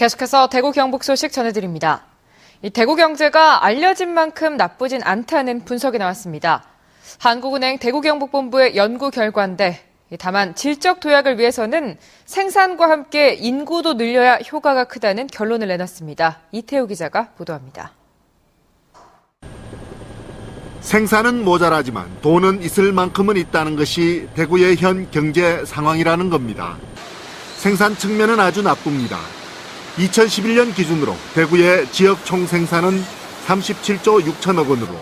계속해서 대구 경북 소식 전해드립니다. 대구 경제가 알려진 만큼 나쁘진 않다는 분석이 나왔습니다. 한국은행 대구 경북본부의 연구 결과인데 다만 질적 도약을 위해서는 생산과 함께 인구도 늘려야 효과가 크다는 결론을 내놨습니다. 이태우 기자가 보도합니다. 생산은 모자라지만 돈은 있을 만큼은 있다는 것이 대구의 현 경제 상황이라는 겁니다. 생산 측면은 아주 나쁩니다. 2011년 기준으로 대구의 지역 총생산은 37조 6천억 원으로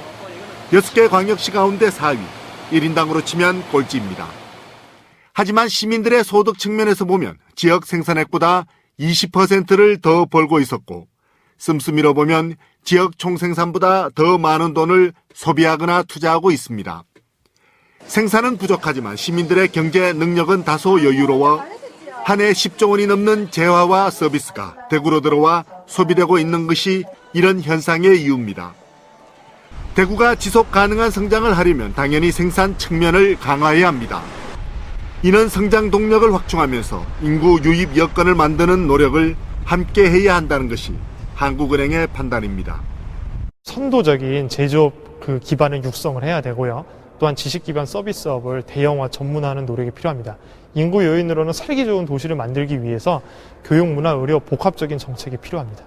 6개 광역시 가운데 4위, 1인당으로 치면 꼴찌입니다. 하지만 시민들의 소득 측면에서 보면 지역 생산액보다 20%를 더 벌고 있었고 씀씀이로 보면 지역 총생산보다 더 많은 돈을 소비하거나 투자하고 있습니다. 생산은 부족하지만 시민들의 경제 능력은 다소 여유로워 한 해 10조 원이 넘는 재화와 서비스가 대구로 들어와 소비되고 있는 것이 이런 현상의 이유입니다. 대구가 지속 가능한 성장을 하려면 당연히 생산 측면을 강화해야 합니다. 이는 성장 동력을 확충하면서 인구 유입 여건을 만드는 노력을 함께 해야 한다는 것이 한국은행의 판단입니다. 선도적인 제조업 기반을 육성을 해야 되고요. 또한 지식 기반 서비스업을 대형화 전문화하는 노력이 필요합니다. 인구 요인으로는 살기 좋은 도시를 만들기 위해서 교육, 문화, 의료 복합적인 정책이 필요합니다.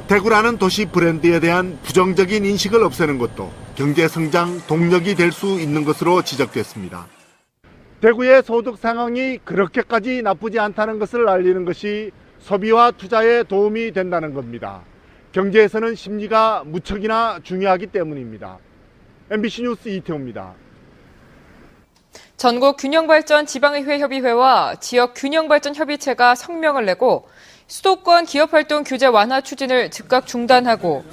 대구라는 도시 브랜드에 대한 부정적인 인식을 없애는 것도 경제 성장 동력이 될 수 있는 것으로 지적됐습니다. 대구의 소득 상황이 그렇게까지 나쁘지 않다는 것을 알리는 것이 소비와 투자에 도움이 된다는 겁니다. 경제에서는 심리가 무척이나 중요하기 때문입니다. MBC 뉴스 이태우입니다. 전국균형발전 지방의회 협의회와 지역균형발전협의체가 성명을 내고 수도권 기업활동 규제 완화 추진을 즉각 중단하고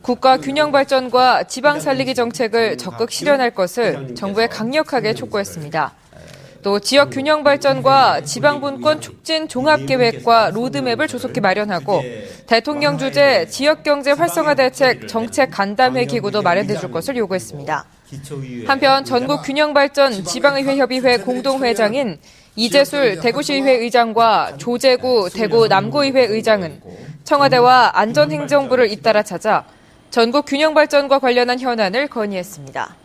국가균형발전과 지방살리기 정책을 적극 실현할 것을 정부에 강력하게 촉구했습니다. 또 지역균형발전과 지방분권 촉진 종합계획과 로드맵을 조속히 마련하고 대통령 주재 지역경제 활성화 대책 정책 간담회 기구도 마련해 줄 것을 요구했습니다. 한편 전국균형발전 지방의회협의회 공동회장인 이재술 대구시의회 의장과 조재구 대구 남구의회 의장은 청와대와 안전행정부를 잇따라 찾아 전국균형발전과 관련한 현안을 건의했습니다.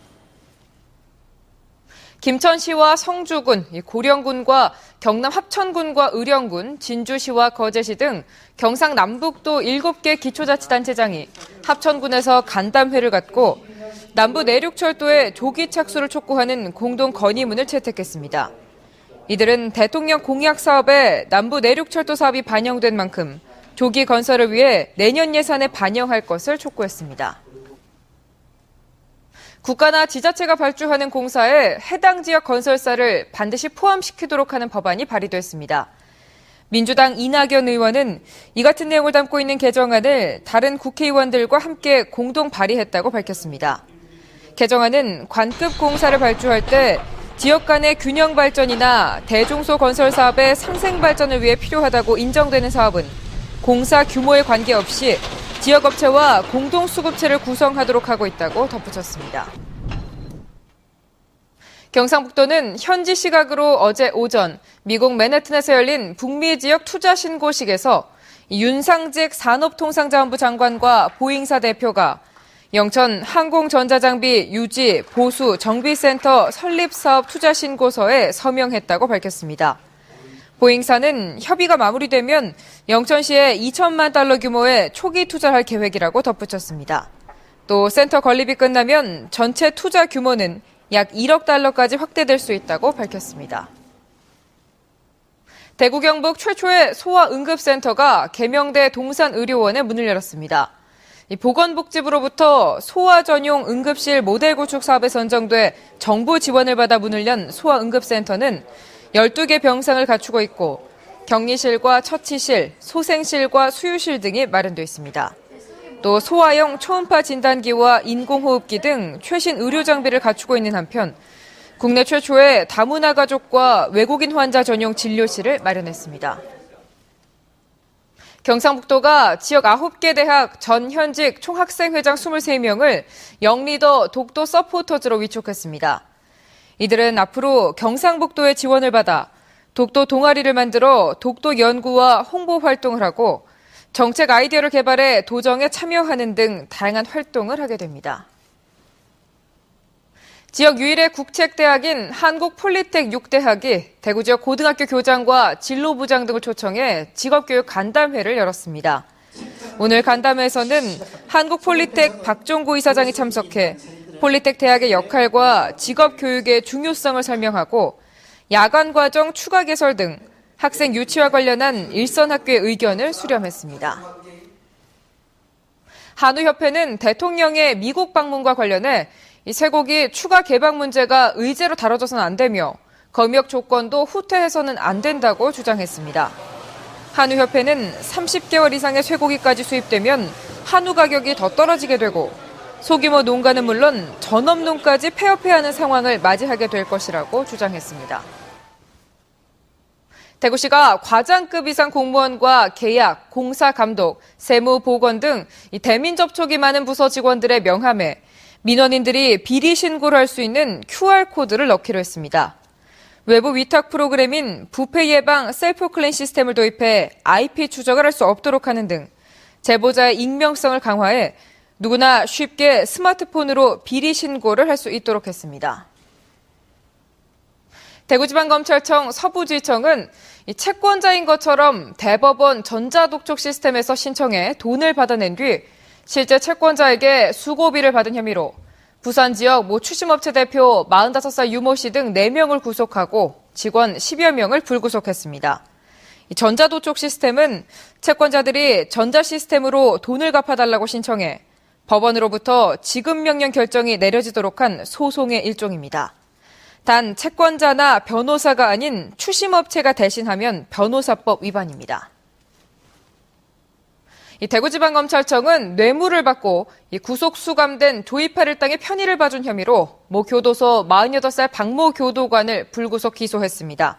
김천시와 성주군, 고령군과 경남 합천군과 의령군, 진주시와 거제시 등 경상남북도 7개 기초자치단체장이 합천군에서 간담회를 갖고 남부 내륙철도의 조기 착수를 촉구하는 공동 건의문을 채택했습니다. 이들은 대통령 공약 사업에 남부 내륙철도 사업이 반영된 만큼 조기 건설을 위해 내년 예산에 반영할 것을 촉구했습니다. 국가나 지자체가 발주하는 공사에 해당 지역 건설사를 반드시 포함시키도록 하는 법안이 발의됐습니다. 민주당 이낙연 의원은 이 같은 내용을 담고 있는 개정안을 다른 국회의원들과 함께 공동 발의했다고 밝혔습니다. 개정안은 관급 공사를 발주할 때 지역 간의 균형 발전이나 대중소 건설 사업의 상생 발전을 위해 필요하다고 인정되는 사업은 공사 규모에 관계없이 지역업체와 공동수급체를 구성하도록 하고 있다고 덧붙였습니다. 경상북도는 현지 시각으로 어제 오전 미국 맨해튼에서 열린 북미 지역 투자 신고식에서 윤상직 산업통상자원부 장관과 보잉사 대표가 영천 항공전자장비 유지, 보수, 정비센터 설립사업 투자 신고서에 서명했다고 밝혔습니다. 보잉사는 협의가 마무리되면 영천시에 2천만 달러 규모의 초기 투자할 계획이라고 덧붙였습니다. 또 센터 건립이 끝나면 전체 투자 규모는 약 1억 달러까지 확대될 수 있다고 밝혔습니다. 대구 경북 최초의 소아응급센터가 계명대 동산의료원에 문을 열었습니다. 보건복지부로부터 소아 전용 응급실 모델 구축 사업에 선정돼 정부 지원을 받아 문을 연 소아응급센터는 12개 병상을 갖추고 있고 격리실과 처치실, 소생실과 수유실 등이 마련되어 있습니다. 또 소아용 초음파 진단기와 인공호흡기 등 최신 의료 장비를 갖추고 있는 한편 국내 최초의 다문화 가족과 외국인 환자 전용 진료실을 마련했습니다. 경상북도가 지역 9개 대학 전 현직 총학생회장 23명을 영리더 독도 서포터즈로 위촉했습니다. 이들은 앞으로 경상북도의 지원을 받아 독도 동아리를 만들어 독도 연구와 홍보 활동을 하고 정책 아이디어를 개발해 도정에 참여하는 등 다양한 활동을 하게 됩니다. 지역 유일의 국책대학인 한국폴리텍 6대학이 대구 지역 고등학교 교장과 진로부장 등을 초청해 직업교육 간담회를 열었습니다. 오늘 간담회에서는 한국폴리텍 박종구 이사장이 참석해 폴리텍 대학의 역할과 직업교육의 중요성을 설명하고 야간과정 추가 개설 등 학생 유치와 관련한 일선학교의 의견을 수렴했습니다. 한우협회는 대통령의 미국 방문과 관련해 이 쇠고기 추가 개방 문제가 의제로 다뤄져서는 안 되며 검역 조건도 후퇴해서는 안 된다고 주장했습니다. 한우협회는 30개월 이상의 쇠고기까지 수입되면 한우 가격이 더 떨어지게 되고 소규모 농가는 물론 전업농까지 폐업해야 하는 상황을 맞이하게 될 것이라고 주장했습니다. 대구시가 과장급 이상 공무원과 계약, 공사 감독, 세무 보건 등 대민 접촉이 많은 부서 직원들의 명함에 민원인들이 비리 신고를 할 수 있는 QR코드를 넣기로 했습니다. 외부 위탁 프로그램인 부패 예방 셀프 클린 시스템을 도입해 IP 추적을 할 수 없도록 하는 등 제보자의 익명성을 강화해 누구나 쉽게 스마트폰으로 비리 신고를 할 수 있도록 했습니다. 대구지방검찰청 서부지청은 채권자인 것처럼 대법원 전자독촉 시스템에서 신청해 돈을 받아낸 뒤 실제 채권자에게 수고비를 받은 혐의로 부산 지역 모 추심업체 대표 45살 유모 씨 등 4명을 구속하고 직원 10여 명을 불구속했습니다. 전자독촉 시스템은 채권자들이 전자시스템으로 돈을 갚아달라고 신청해 법원으로부터 지급명령 결정이 내려지도록 한 소송의 일종입니다. 단 채권자나 변호사가 아닌 추심업체가 대신하면 변호사법 위반입니다. 대구지방검찰청은 뇌물을 받고 구속 수감된 조이팔 일당의 편의를 봐준 혐의로 모 교도소 48살 박모 교도관을 불구속 기소했습니다.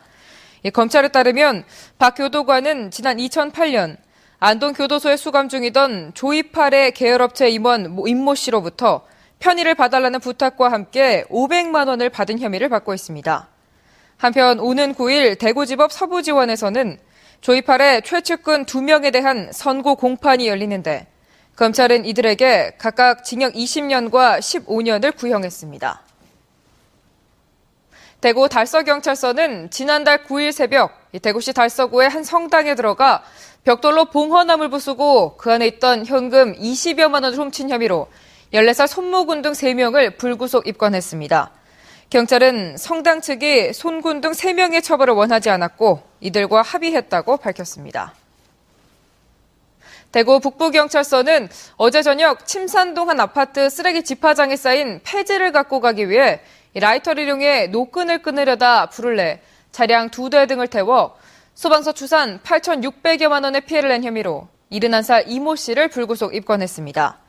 검찰에 따르면 박 교도관은 지난 2008년 안동 교도소에 수감 중이던 조이팔의 계열업체 임원 임모 씨로부터 편의를 봐달라는 부탁과 함께 500만 원을 받은 혐의를 받고 있습니다. 한편 오는 9일 대구지법 서부지원에서는 조이팔의 최측근 2명에 대한 선고 공판이 열리는데 검찰은 이들에게 각각 징역 20년과 15년을 구형했습니다. 대구 달서경찰서는 지난달 9일 새벽 대구시 달서구의 한 성당에 들어가 벽돌로 봉헌함을 부수고 그 안에 있던 현금 20여만 원을 훔친 혐의로 14살 손모군 등 3명을 불구속 입건했습니다. 경찰은 성당 측이 손군 등 3명의 처벌을 원하지 않았고 이들과 합의했다고 밝혔습니다. 대구 북부경찰서는 어제 저녁 침산동 한 아파트 쓰레기 집화장에 쌓인 폐지를 갖고 가기 위해 라이터를 이용해 노끈을 끊으려다 불을 내 차량 2대 등을 태워 소방서 추산 8,600여만 원의 피해를 낸 혐의로 71살 이모 씨를 불구속 입건했습니다.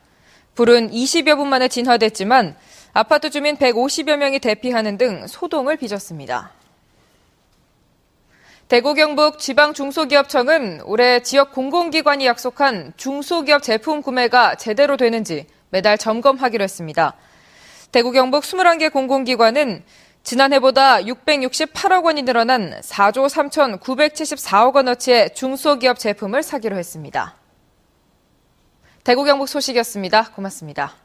불은 20여 분 만에 진화됐지만 아파트 주민 150여 명이 대피하는 등 소동을 빚었습니다. 대구 경북 지방중소기업청은 올해 지역 공공기관이 약속한 중소기업 제품 구매가 제대로 되는지 매달 점검하기로 했습니다. 대구 경북 21개 공공기관은 지난해보다 668억 원이 늘어난 4조 3,974억 원어치의 중소기업 제품을 사기로 했습니다. 대구 경북 소식이었습니다. 고맙습니다.